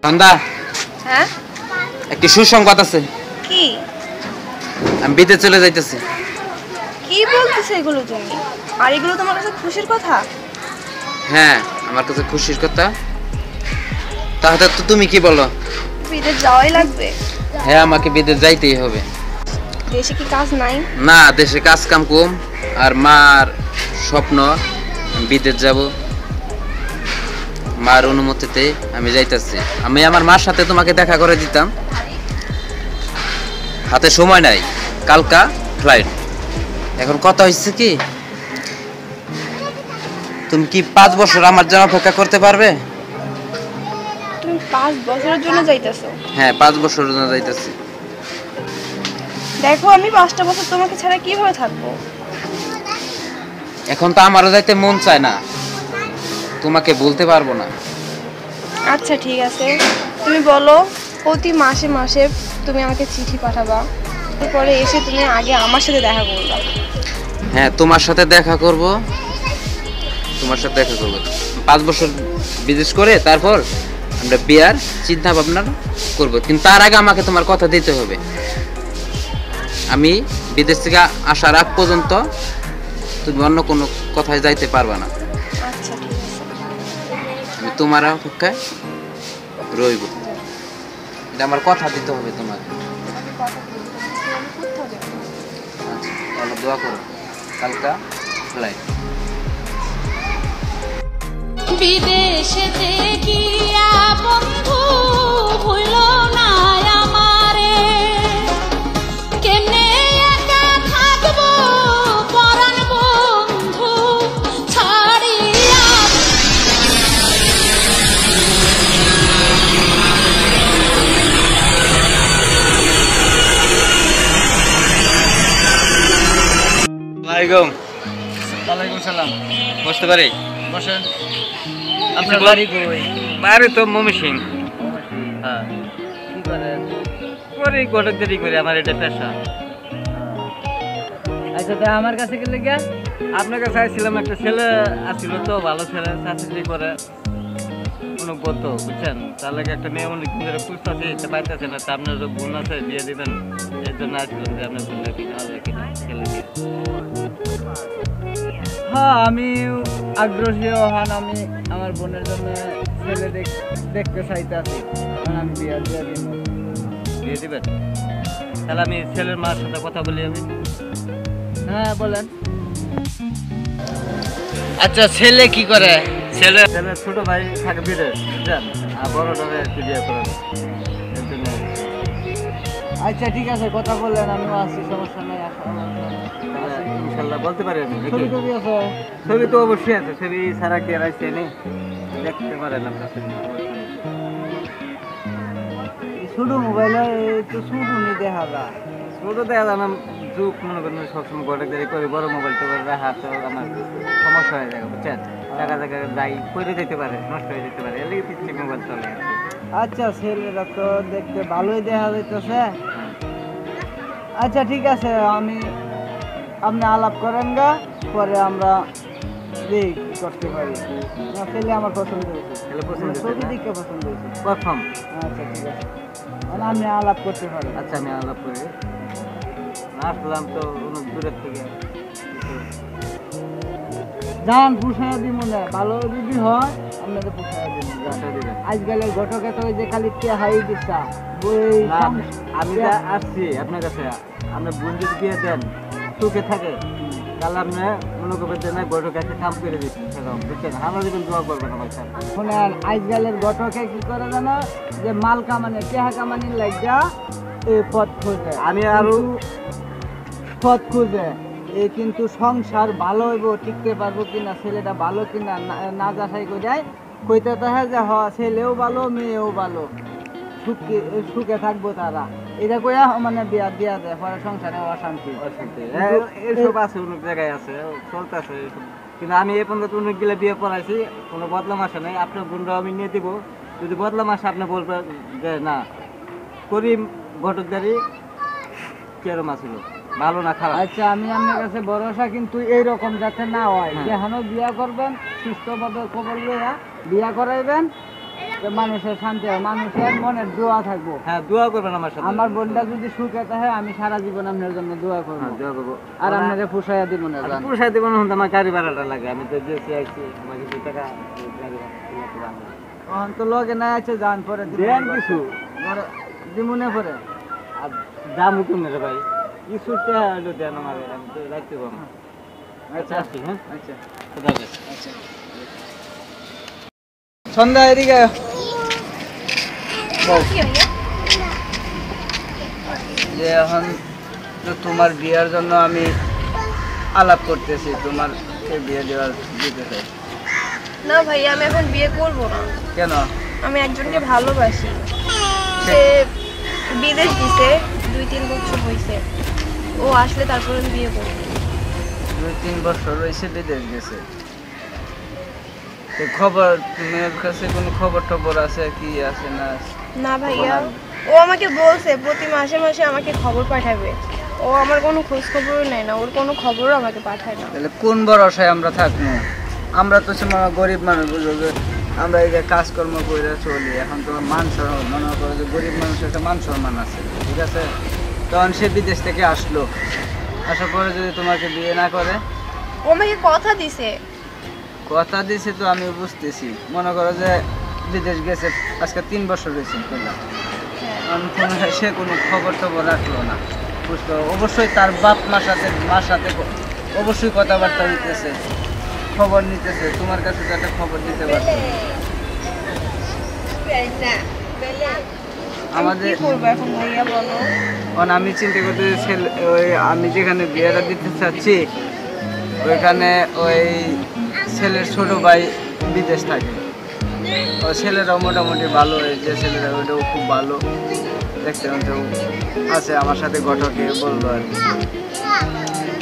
সন্ধ্যা, হ্যাঁ একটি সুসংবাদ আছে। কি? আমি বিদেশ চলে যাইতেছি। কি বলতেছ এগুলো তুমি? আর এগুলো তোমার কাছে খুশির কথা? হ্যাঁ, আমার কাছে খুশির কথা। তাহলে তো তুমি কি বলো? বিদেশ যাওয়াই লাগবে? হ্যাঁ, আমাকে বিদেশ যাইতেই হবে। দেশে কি কাজ নাই? না, দেশে কাজ কাম কম। আর মার স্বপ্ন বিদেশ যাব। মার অনুমতিতে আমি যাইতেছি। আমি আমার মার সাথে তোমাকে দেখা করে দিতাম, হাতে সময় নাই, কালকা ফ্লাইট। এখন কথা হচ্ছে কি, তুমি কি 5 বছর আমার জন্য অপেক্ষা করতে পারবে? তুমি 5 বছরের জন্য যাইতেছো? হ্যাঁ, 5 বছরের জন্য যাইতেছি। দেখো, আমি 5টা বছর তোমাকে ছাড়া কিভাবে থাকবো? এখন তো আমারও যাইতে মন চায় না, তোমাকে বলতে পারবো না। আচ্ছা ঠিক আছে, তুমি বলো প্রতি মাসে মাসে তুমি আমাকে চিঠি পাঠাবা, তারপরে এসে তুমি আগে আমার সাথে দেখা করবা। হ্যাঁ, তোমার সাথে দেখা করব। 5 বছর বিদেশ করে তারপর আমরা বিয়ার চিন্তা ভাবনা করব, কিন্তু তার আগে আমাকে তোমার কথা দিতে হবে। আমি বিদেশ থেকে আসার আগ পর্যন্ত তুমি অন্য কোনো কথায় যাইতে পারবে না। আচ্ছা ঠিক আছে, আমি তোমার অপেক্ষায় রইব। এটা আমার কথা দিতে হবে তোমাকে। আচ্ছা, তাহলে দোয়া করো, কালকা ফ্লাইট। বিদেশেতে গিয়া বন্ধু ভুল না আমারে, কেনে একা থাকবো পরাণ বন্ধু ছাড়িয়া। ওয়ালাইকুম সালাম। বসতে পারি? বসেন। আপনার বাড়ি কই? বাড়ি তো ময়মনসিং। হ্যাঁ, কি করেন? করি, গটকদারি করি, আমার এটা পেশা। আচ্ছা, তা আমার কাছে গেলে গিয়া? আপনার কাছে আসছিলাম, একটা ছেলে আসছিল তো, ভালো ছেলে, চাকরি করে অনুগত, বুঝছেন? তার লাগে একটা মেয়ে অনেকদিন ধরে খুঁজতেছি, পাইতেছে না। তা আপনার যে বোন আছে, বিয়ে দিবেন, এর জন্য আসছিলাম যে আপনার বোনটা কিনা হবে কিনা ছেলে দিয়ে। হ্যাঁ, আমি আগ্রহী হন। আমি আমার বোনের জন্য ছেলে দেখতে চাইতেছি, কারণ আমি বিয়ে দিয়ে দিব। বিয়ে দিবেন? তাহলে আমি ছেলের মার সাথে কথা বলি আমি। হ্যাঁ বলেন। আচ্ছা, ছেলে কি করে? ছেলে ছোট ভাই থাকে বিদেশ, বুঝছেন? আর বড়টা বিয়ে করেন। আচ্ছা ঠিক আছে, কথা বললেন, আমিও আসছি, সমস্যা নেই। ইনশাল্লাহ বলতে পারি আমি। ছবি টবি আছে? ছবি তো অবশ্যই আছে, ছবি ছাড়া কি আর আসছে নেই, দেখতে পারেন আপনার। ছোট মোবাইলে তো ছোট নিয়ে দেখা যায়। ছোট দেখা যায় না, যুগ মনে করেন সবসময় গড়ে করে, বড় মোবাইল তো রাখা তো আমার সমস্যা হয়ে যায়, বুঝছেন? জায়গা জায়গায় যাই করে যেতে পারে, নষ্ট হয়ে যেতে পারে, এর লাগে পিছিয়ে মোবাইল চলে। আচ্ছা, ছেলেরা তো দেখতে ভালোই দেখা যাইতেছে। আচ্ছা ঠিক আছে, আপনি আলাপ করেন গা, পরে আমরা দেখি কি করতে পারি। ছেলে আমার পছন্দ হয়েছে, ছবি দিকে পছন্দ হয়েছে প্রথম। আচ্ছা ঠিক আছে, মানে আপনি আলাপ করতে পারেন। আচ্ছা, আমি আলাপ করি। আসলাম তো অনেক দূরের থেকে। যান, পুষাইয়া দিব না, ভালো যদি হয় আপনাদের পুষাইয়া দিব। আজকালের ঘটকে তো ওই যে খালি হাই দিচ্ছা আমি যা আসছি আপনার কাছে, আপনার বোন যদি দিয়ে দেন সুখে থাকে, তাহলে আপনি মনে করবেন যে না, ঘটক কাছে কাম করে দিচ্ছেন, বুঝছেন? আমরা যদি দোয়া করবেন আমার সাথে। শোনেন, আজকালের ঘটকে কি করে জানো, যে মাল কামানে, টেহা কামানির লাগিয়া এই পথ খোঁজে। আমি আরো পথ খুঁজে এই কিন্তু সংসার ভালো হইব, টিকতে পারবো কিনা, ছেলেটা ভালো কিনা না যাচাই করে কইতে থাকে যে ছেলেও ভালো, মেয়েও ভালো, সুখে থাকবো তারা, এটা কইয়া মানে বিয়া দিয়া দেয়, পরে সংসারে অশান্তি। এসব আছে, অনেক জায়গায় আছে, চলতেছে। কিন্তু আমি এই পর্যন্ত অনেক গেলে বিয়ে পড়াইছি, কোনো বদলাম আসে নাই। আপনার বোনরাও আমি নিয়ে দিব, যদি বদলাম আসে আপনি বলবেন যে না, করিম ঘটকদারি কেরম আছিল, ভালো না খারাপ। আচ্ছা, আমি আপনার কাছে ভরসা, কিন্তু এইরকম যাতে না হয়, যেখানে বিয়া করবেন সুস্থভাবে খবর লইয়া বিয়া করাইবেন, তো মানুষের শান্তি হয়, মানুষের মনের দোয়া থাকবো। হ্যাঁ দোয়া করবেন আমার সাথে। আমার বোনটা যদি সুখে থাকে আমি সারা জীবন আপনার জন্য দোয়া করবো, হ্যাঁ দোয়া করবো। আর আপনাকে ফুসাইয়া দিব না জান। পুরুষাই দেবো না, আমার গাড়ি ভাড়াটা লাগে, আমি তো যেতে আইছি, আমাকে 2 টাকা গাড়ি ভাড়া এখন তো লগে না আছে যান, পরে দেন কিছু। দিমুনে পরে আর দাম কমে রে ভাই, কিছু টাকা দেন আমার, আমি তো রাখতে পারবো না। আচ্ছা আসি, হ্যাঁ আচ্ছা খুদা হাফেজ। সন্ধ্যা এদিকে বল। যে এখন তো তোমার বিয়ার জন্য আমি আলাপ করতেছি, তোমারকে বিয়ে দিতে চাই। না ভাইয়া, আমি এখন বিয়ে করব না। কেন? আমি একজনকে ভালোবাসি, সে বিদেশ দিছে, 2-3 বছর হয়েছে। ও আসলে তারপরে আমি বিয়ে করব। 2-3 বছর রয়েছে বিদেশ গেছে। তো খবর, তোমার কাছে কোনো খবর টবর আছে কি আছে না? না ভাইয়া, ও আমাকে বলছে প্রতি মাসে মাসে আমাকে খবর পাঠাবে। ও আমার কোনো খোঁজ খবরও নেয় না, ওর কোনো খবরও আমাকে পাঠায় না। তাহলে কোন ভরসায় আমরা থাকবো? আমরা তো গরিব মানুষ, বুঝলো যে আমরা এই যে কাজকর্ম করে চলি, এখন তো মান সম্মান, মনে করো যে গরিব মানুষের একটা মান সম্মান আছে, ঠিক আছে? তখন সে বিদেশ থেকে আসলো, আসার পরে যদি তোমাকে বিয়ে না করে, ও আমাকে কথা দিছে। কথা দিয়েছে তো আমি বুঝতেছি, মনে করো যে বিদেশ গেছে আজকে 3 বছর হয়েছে বললাম, সে কোনো খবর টবর রাখলো না, বুঝতো? অবশ্যই তার বাপ মার সাথে অবশ্যই কথাবার্তা দিতেছে, খবর নিতেছে, তোমার কাছে তো একটা খবর দিতে পারতো। আমাদের কি করবো এখন ভাইয়া বলো? এখন আমি চিন্তা করতে ওই আমি যেখানে বিয়েটা দিতে চাচ্ছি ওইখানে ওই ছেলের ছোট ভাই বিদেশ থাকে, ও ছেলেরাও মোটামুটি ভালো, এই যে ছেলেরা ওইটাও খুব ভালো দেখতে আছে, আমার সাথে ঘটকে বললো আর কি।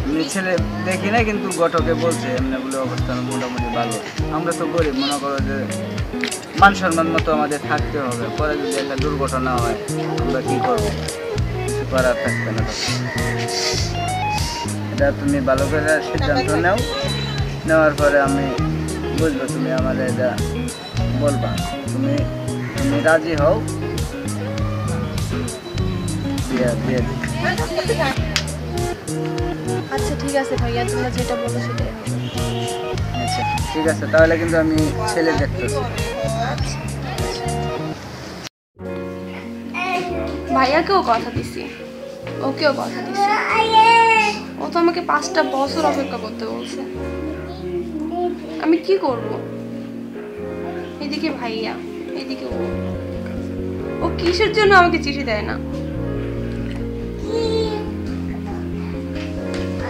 আমি ছেলে দেখি না, কিন্তু ঘটকে বলছে এমনি বলে অবস্থান মোটামুটি ভালো। আমরা তো গরিব, মনে করো যে মান সম্মান মতো আমাদের থাকতে হবে, পরে যদি একটা দুর্ঘটনা হয় আমরা কি করবো? কিছু করার থাকবে না তখন। এটা তুমি ভালো করে সিদ্ধান্ত নেওয়ার পরে আমি বুঝবো, তুমি আমার এটা বলবা, তুমি রাজি হও বিয়ে দিই। আচ্ছা ঠিক আছে ভাইয়া, তোমরা যেটা বলো সেটাই হবে। আচ্ছা ঠিক আছে, তাহলে কিন্তু আমি ছেলে দেখতেছি। ভাইয়াকেও কথা দিছি, ওকেও কথা দিছি। ও তো আমাকে 5টা বছর অপেক্ষা করতে বলছে। আমি কি করব? এদিকে ভাইয়া, এদিকে ও কিসের জন্য আমাকে চিঠি দেয় না?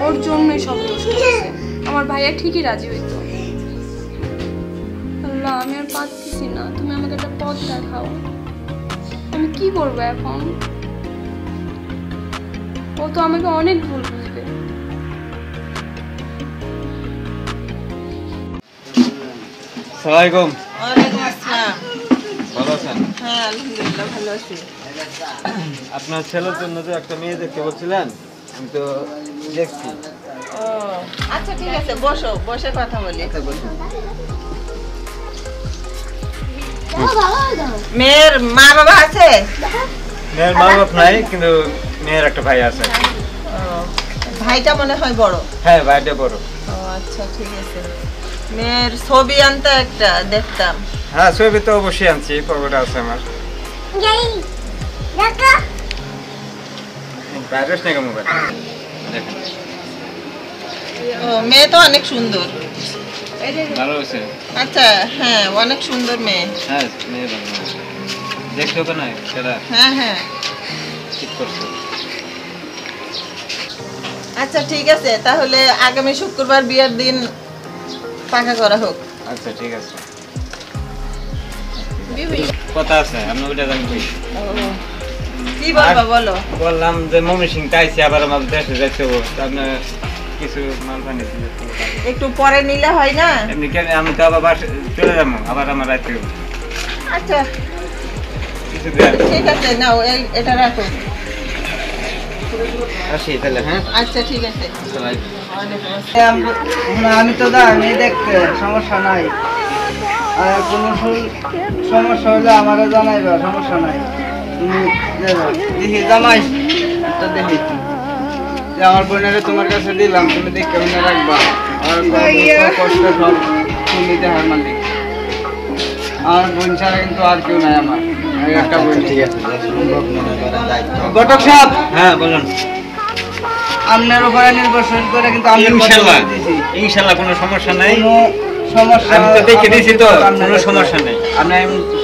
ওর জন্যই সব দোষ করেছে। আমার ভাইয়া ঠিকই রাজি হইতো। আল্লাহ, আমি আর পারতেছি না, তুমি আমাকে একটা পথ দেখাও। আমি কি করবো এখন? ও তো আমাকে অনেক ভুল বুঝবে। সালামালাইকুম। ওয়ালাইকুম আসসালাম। ভালো আছেন? হ্যাঁ আলহামদুলিল্লাহ ভালো আছি। আপনার ছেলের জন্য তো একটা মেয়ে দেখতে বলছিলেন, আমি তো দেখছি। ও আচ্ছা ঠিক আছে, বসো, বসে কথা বলি। মেয়ের মা বাবা আছে? মেয়ের মা বাপ নাই, কিন্তু মেয়ের একটা ভাই আছে। ও, ভাইটা মনে হয় বড়। হ্যাঁ ভাইটা বড়। ও আচ্ছা ঠিক আছে। মেয়ের ছবি আনতে একটা দেখতাম। হ্যাঁ ছবি তো অবশ্যই আনছি, পর্বটা আছে আমার। ভাইরাস নাকি মোবাইল দেখেন। ও মেয়ে তো অনেক সুন্দর। ভালো হয়েছে। আচ্ছা হ্যাঁ, অনেক সুন্দর মেয়ে। হ্যাঁ মেয়ে ভালো দেখতে হবে না, সেটা হ্যাঁ হ্যাঁ ঠিক করছে। আচ্ছা ঠিক আছে, তাহলে আগামী শুক্রবার বিয়ের দিন পাকা করা হোক। আচ্ছা ঠিক আছে, কথা আছে আপনি ওইটা জানি। কি বলবা বলো? বললাম যে মমি সিং চাইছি আবার আমার দেশে যাইতে হবে, আপনার কিছু মাল পানি একটু পরে নিলে হয় না? এমনি কেন, আমি তো আবার চলে যাবো, আবার আমার রাখতে হবে আচ্ছা কিছু দেন। ঠিক আছে, নাও এটা রাখো। আসি তাহলে। হ্যাঁ আচ্ছা ঠিক আছে। আসসালামাইকুম। ওয়ালাইকুম আসসালাম। আমি তো আমি দেখতে সমস্যা নাই। আর কোনো সমস্যা হলে আমারও জানাইবা, সমস্যা নাই। তুমি দেখি জামাই তো দেখি যে আমার বোনেরে তোমার কাছে দিলাম, তুমি দেখে মনে রাখবা। আর কষ্ট সব তুমি দেখার মালিক। আমার বোন ছাড়া কিন্তু আর কেউ নাই আমার, আমি একটা বোন। ঠিক আছে, ঘটক সাহেব। হ্যাঁ বলুন। আপনার উপরে নির্ভরশীল করে কিন্তু আমি ইনশাআল্লাহ ইনশাআল্লাহ কোনো সমস্যা নাই। সমস্যা আমি তো দেখে দিয়েছি তো, কোনো সমস্যা নেই। আপনি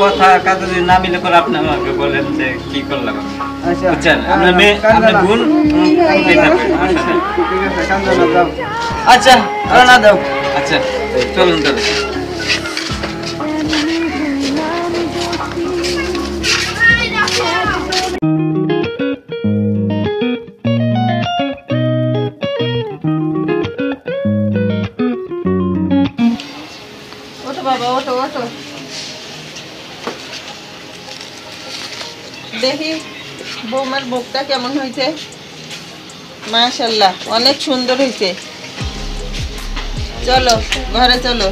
কথা কাজে যদি না মিলে করে আপনি আমাকে বলেন যে কি করলাম। আচ্ছা বুঝছেন, আপনার মেয়ে আপনার বোন ঠিক আছে, কান্দনা দাও। আচ্ছা না দাও। আচ্ছা চলুন তাহলে। ওঠো বাবা, ওঠো ওঠো। দেখি বৌমার মুখটা কেমন হয়েছে। মাশাআল্লাহ, অনেক সুন্দর হয়েছে। চলো ঘরে চলো।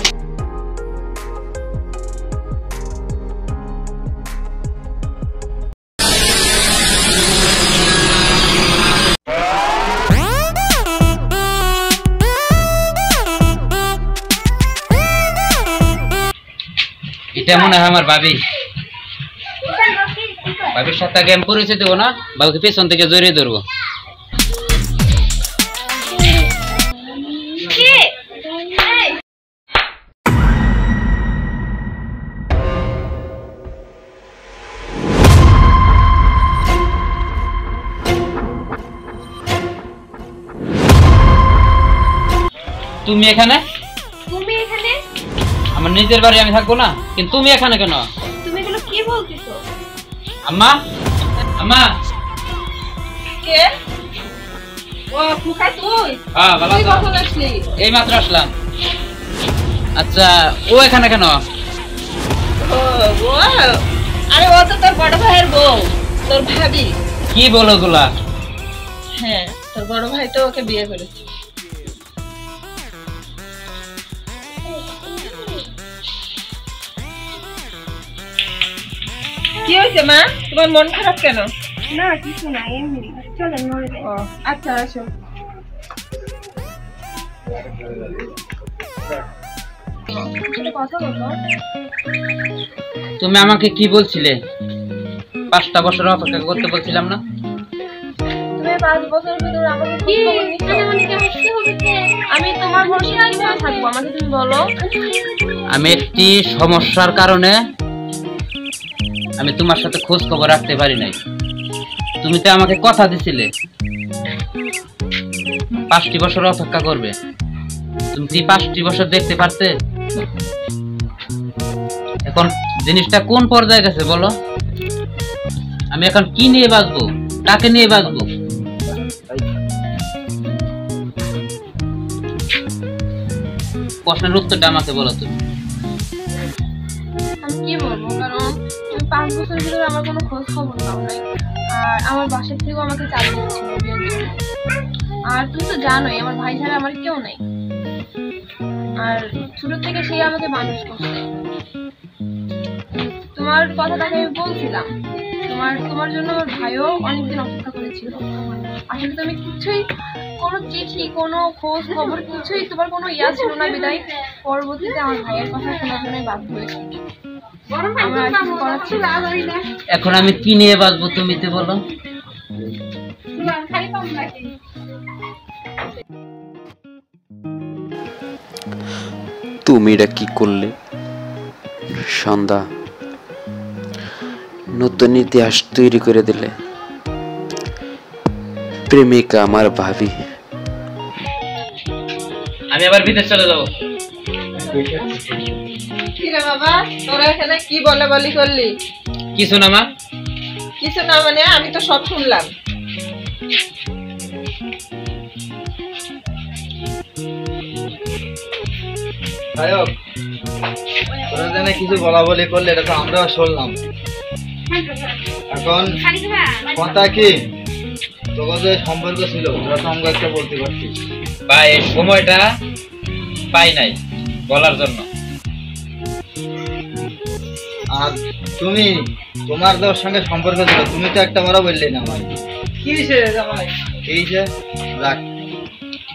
এটা মনে হয় আমার ভাবি। ভাবির সাথে আগে আমি পরিচয় দেবো না, বাবুকে পেছন থেকে জড়িয়ে ধরবো। তুমি এখানে? তুমি এখানে? আমার নিজের বাড়ি আমি থাকবো না, কিন্তু তুমি এখানে কেন? তুমি এগুলো কি বলতেছো? আম্মা, আম্মা। কে? ও ফুফা তুই? হ্যাঁ ভালো তুই আছো? কখন আসলি? এই মাত্র আসলাম। আচ্ছা ও এখানে কেন? ও ও, আরে ও তো তোর বড় ভাইয়ের বউ, তোর ভাবি। কি বলো গুলা? হ্যাঁ, তোর বড় ভাই তো ওকে বিয়ে করেছে। কি হয়েছে মা, তোমার মন খারাপ কেন? না কিছু না, এমনি। চলেন ঘরে যাই। ও আচ্ছা, আসো। একটা কথা বলো। তুমি আমাকে কি বলছিলে? 5টা বছর অপেক্ষা করতে বলছিলাম না? তুমি 5 বছর ভিতরে আমাকে কি আমি তোমার ভরসায় কিভাবে থাকবো? আমাকে তুমি বলো। আমি একটি সমস্যার কারণে আমি তোমার সাথে খোঁজ খবর রাখতে পারি নাই। তুমি তো আমাকে কথা দিছিলে 5টি বছর অপেক্ষা করবে। তুমি কি 5টি বছর দেখতে পারতে? এখন জিনিসটা কোন পর্যায়ে গেছে বলো? আমি এখন কি নিয়ে বাঁচবো, কাকে নিয়ে বাঁচবো? প্রশ্নের উত্তরটা আমাকে বলো তুমি। আমি কি বলবো, কারণ তুমি 5 বছর ভিতরে আমার কোনো খোঁজ খবর নাও নাই, আর আমার বাসার থেকেও আমাকে চাপ দিচ্ছিল বিয়ের জন্য। আর তুমি তো জানোই আমার ভাই ছাড়া আমার কেউ নেই, আর ছোট থেকে সেই আমাকে মানুষ করছে। তোমার কথাটাকে আমি বলছিলাম, তোমার জন্য আমার ভাইও অনেকদিন অপেক্ষা করেছিল। আসলে তুমি কিছুই, কোনো চিঠি, কোনো খোঁজ খবর কিছুই তোমার কোনো ইয়া ছিল না, বিদায় পরবর্তীতে আমার ভাইয়ের কথা শোনার জন্য বাধ্য হয়েছি। আমার আর কিছু করার ছিল না। এখন আমি কি নিয়ে বাঁচবো তুমি তো বলো। তুমি এটা কি করলে সন্ধ্যা? নতুন ইতিহাস তৈরি করে দিলে। প্রেমিকা আমার ভাবি। আমি আবার বিদেশ চলে যাবো। কি রে বাবা, তোরা এখানে কি বলা বলি করলি? কিছু না মা। কিছু না মানে? আমি তো সব শুনলাম। নায়ক, তোরা জানে কিছু বলা বলি করলে, এটা তো আমরাও শুনলাম। এখন কথা কি, তোর যে সম্পর্ক ছিল ওরা তো আমাকে একটা বলতে পারছিস। ভাই এই সময়টা পাই নাই বলার জন্য। আর তুমি তোমার তোর সঙ্গে সম্পর্ক ছিল, তুমি তো একটা বারও বললে না আমার। কি সে জামাই? এই যে যাক,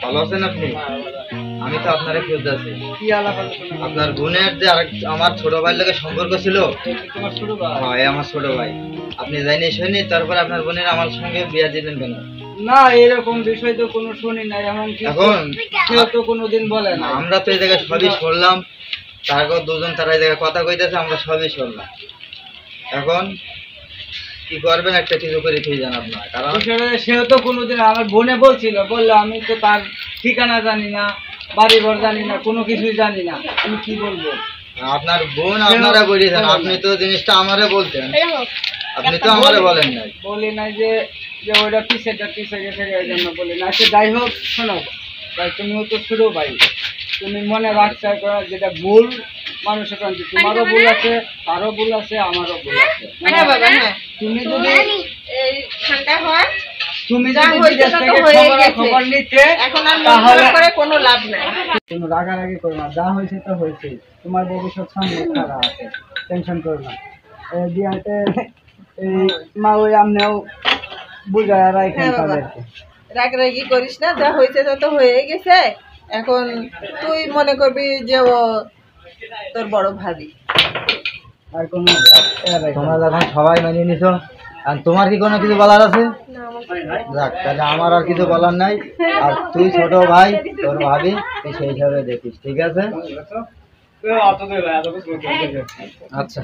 ভালো আছেন আপনি? আমি তো আপনারে খুঁজতে আছি। কি আলাপ আলোচনা? আপনার বোনের যে আমার ছোট ভাইয়ের লোকের সম্পর্ক ছিল, তোমার ছোট ভাই? হ্যাঁ এই আমার ছোট ভাই। আপনি জানি শুনি তারপর আপনার বোনের আমার সঙ্গে বিয়ে দিলেন কেন? না, এরকম বিষয় তো কোনো শুনি নাই, এমনকি এখন কেউ তো কোনোদিন বলে না। আমরা তো এই জায়গায় সবই শুনলাম, তারপর দুজন তারা এই জায়গায় কথা কইতেছে, আমরা সবই শুনলাম। এখন কি করবেন, একটা কিছু করে ঠিক জান আপনার, কারণ বিষয়টা সেও তো কোনোদিন আমার বোনে বলছিল, বললো আমি তো তার ঠিকানা জানি না, বাড়ি ঘর জানি না, কোনো কিছুই জানি না, আমি কি বলবো? আপনার বোন আপনারা বলেছেন, আপনি তো জিনিসটা আমারে বলতেন, আপনি তো আমারে বলেন নাই। বলি নাই যে যে ওইটা পিছে গেছে এই জন্য বলি না। আচ্ছা যাই হোক, শোনো ভাই, তুমিও তো ছোট ভাই, তুমি মনে রাখতে যেটা ভুল মানুষের কাছে, তোমারও ভুল আছে, তারও ভুল আছে, আমারও ভুল আছে। হ্যাঁ বাবা, হ্যাঁ। তুমি যদি এই ঠান্ডা হয়, তুমি যা যদি হয়েছে বিদেশ তা তো থেকে হয়েই গেছে। খবর নিতে, এখন আর মন তাহলে খারাপ করে কোনো লাভ নাই। তুমি রাগারাগি করো না, যা হয়েছে তো হয়েছে, তোমার ভবিষ্যৎ সামনে খারাপ আছে, টেনশন করো না। বিয়াতে এই মা ওই আমনেও বুঝায় রাখেন হ্যাঁ বাবা, তাদেরকে। রাগারাগি করিস না, যা হয়েছে তা তো হয়ে গেছে। এখন তুই মনে করবি যে ও তোর বড় ভাবি। আর কোনো তোমরা যখন সবাই মেনে নিছো, আর তোমার কি কোনো কিছু বলার আছে? যাক, তাহলে আমার আর কিছু বলার নাই। আর তুই ছোট ভাই, তোর ভাবি, তুই সেই হিসাবে দেখিস, ঠিক আছে? অত ভাই, আচ্ছা।